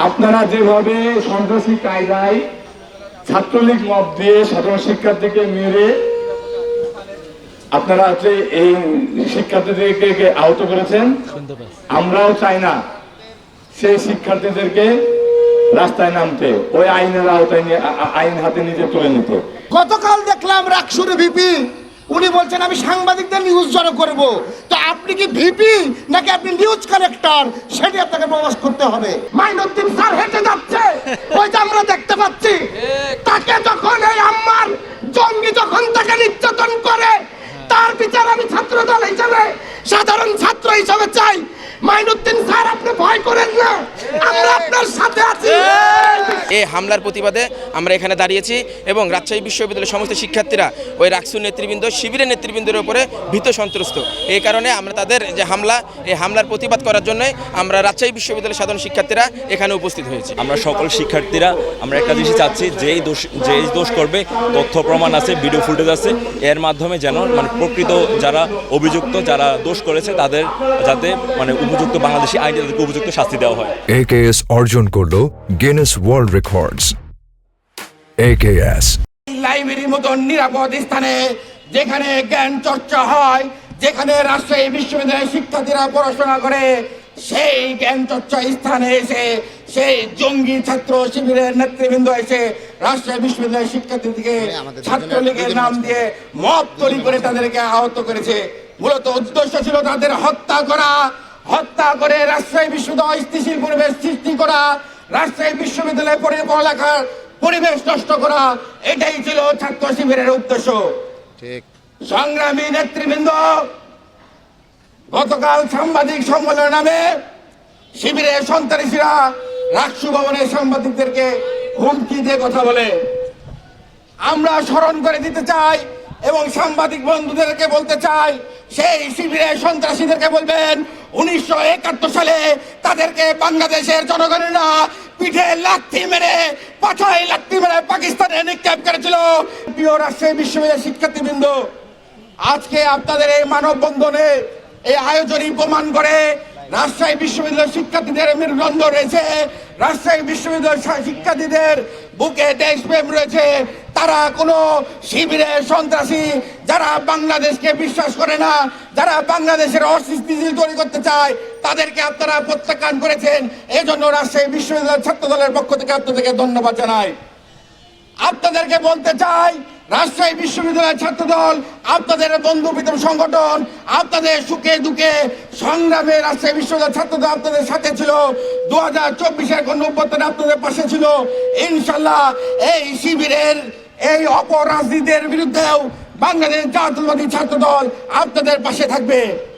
আপনারা যেভাবে সন্ত্রাসী কায়দায় ছাত্রলীগ মব দিয়ে সাধারণ শিক্ষার্থীকে মেরে আপনারা এই শিক্ষার্থীদেরকে আহত করেছেন, আমরাও চাই না সেই শিক্ষার্থীদেরকে রাস্তায় নামতে, ওই আইনের আওতায় আইন হাতে নিজে তুলে নিতে। গতকাল দেখলাম রাকসুর ভিপি উনি বলছেন আমি সাংবাদিকদের নিউজ জড়ো করব। তো আপনি কি ভিপি নাকি আপনি নিউজ কালেক্টর, সেটি আপনাকে প্রকাশ করতে হবে। মাইনুদ্দিন স্যার হেঁটে যাচ্ছে, ওই যে আমরা দেখতে পাচ্ছি, তাকে যখন এই আম্মার জঙ্গি যখন তাকে নির্যাতন করে, তার বিচার আমি ছাত্র দল হিসেবে, সাধারণ ছাত্র হিসেবে চাই। মাইনুদ্দিন স্যার আপনি ভয় করেন না, আমরা আপনার সাথে আছি। এই হামলার প্রতিবাদে আমরা এখানে দাঁড়িয়েছি এবং রাজশাহী বিশ্ববিদ্যালয়ের সমস্ত শিক্ষার্থীরা ওই রাকসু নেতৃবৃন্দ, শিবিরের নেতৃবৃন্দের উপরে ভীত সন্ত্রস্ত। এই কারণে আমরা তাদের যে হামলা, এই হামলার প্রতিবাদ করার জন্যই আমরা রাজশাহী বিশ্ববিদ্যালয়ের সাধারণ শিক্ষার্থীরা এখানে উপস্থিত হয়েছি। আমরা সকল শিক্ষার্থীরা আমরা একটা জিনিস চাচ্ছি, যেই দোষ করবে তথ্য প্রমাণ আছে, ভিডিও ফুটেজ আছে, এর মাধ্যমে যেন প্রকৃত যারা অভিযুক্ত, যারা দোষ করেছে তাদের যাতে উপযুক্ত বাংলাদেশি আইনে তাদেরকে উপযুক্ত শাস্তি দেওয়া হয়। AKS অর্জন করলো গিনেস ওয়ার্ল্ড রেকর্ডস। AKS লাইব্রেরির মতন নিরাপদ স্থানে, যেখানে জ্ঞান চর্চা হয়, যেখানে রাজশাহী বিশ্ববিদ্যালয়ের শিক্ষার্থীরা পড়াশোনা করে, সেই জ্ঞান চর্চা স্থানে এসে সেই জঙ্গি ছাত্র শিবিরের নেতৃবৃন্দ এসে রাজশাহী বিশ্ববিদ্যালয়ের শিক্ষার্থীদেরকে ছাত্রলীগের নাম দিয়ে মব তৈরি করে তাদেরকে আহত করেছে। মূলত উদ্দেশ্য ছিল তাদের হত্যা করা, হত্যা করে রাজশাহী বিশ্ববিদ্যালয় অস্থিতিশীল পরিবেশ সৃষ্টি করা, রাজশাহী বিশ্ববিদ্যালয়ে পড়ালেখার পরিবেশ নষ্ট করা, এটাই ছিল ছাত্র শিবিরের উদ্দেশ্য। ঠিক সংগ্রামী নেতৃবৃন্দ, গতকাল সাংবাদিক সম্মেলন নামে শিবিরের সন্ত্রাসীরা রাকসু ভবনের সাংবাদিকদেরকে হুমকি দিয়ে কথা বলে। আমরা স্মরণ করে দিতে চাই এবং সাংবাদিক বন্ধুদেরকে বলতে চাই, সেই শিবিরের সন্ত্রাসীদেরকে বলবেন 1971 সালে তাদেরকে বাংলাদেশের জনগণেরা পিঠে লাথি মেরে, পাছায় লাথি মেরে পাকিস্তানে নিক্ষেপ করেছিল। প্রিয় রাজশাহী বিশ্ববিদ্যালয়ের শিক্ষার্থীবৃন্দ, আজকে আপনাদের এই মানববন্ধনে এই আয়োজনই প্রমাণ করে রাজশাহী বিশ্ববিদ্যালয়ের শিক্ষার্থীদের মেরুদণ্ড রয়েছে, রাজশাহী বিশ্ববিদ্যালয়ের শিক্ষার্থীদের বুকে দেশপ্রেম রয়েছে। তারা কোনো শিবিরের সন্ত্রাসী, যারা বাংলাদেশকে বিশ্বাস করে না, যারা বাংলাদেশের অস্থিতিশীল তৈরি করতে চায়, তাদেরকে আপনারা প্রত্যাখ্যান করেছেন। এই জন্য রাজশাহী বিশ্ববিদ্যালয়ের ছাত্র দলের পক্ষ থেকে আপনাদেরকে ধন্যবাদ জানাই। আপনাদেরকে বলতে চাই, রাজশাহী বিশ্ববিদ্যালয়ের ছাত্রদল আপনাদের বন্ধুপ্রীতম সংগঠন, আপনাদের সুখে দুঃখে সংগ্রামে রাজশাহী বিশ্ববিদ্যালয়ের ছাত্রদল আপনাদের সাথে ছিল। 2024-এর গণঅভ্যুত্থানে আপনাদের পাশে ছিল। ইনশাল্লাহ এই শিবিরের এই অপরাজনীতির বিরুদ্ধেও বাংলাদেশ জাতীয়তাবাদী ছাত্রদল আপনাদের পাশে থাকবে।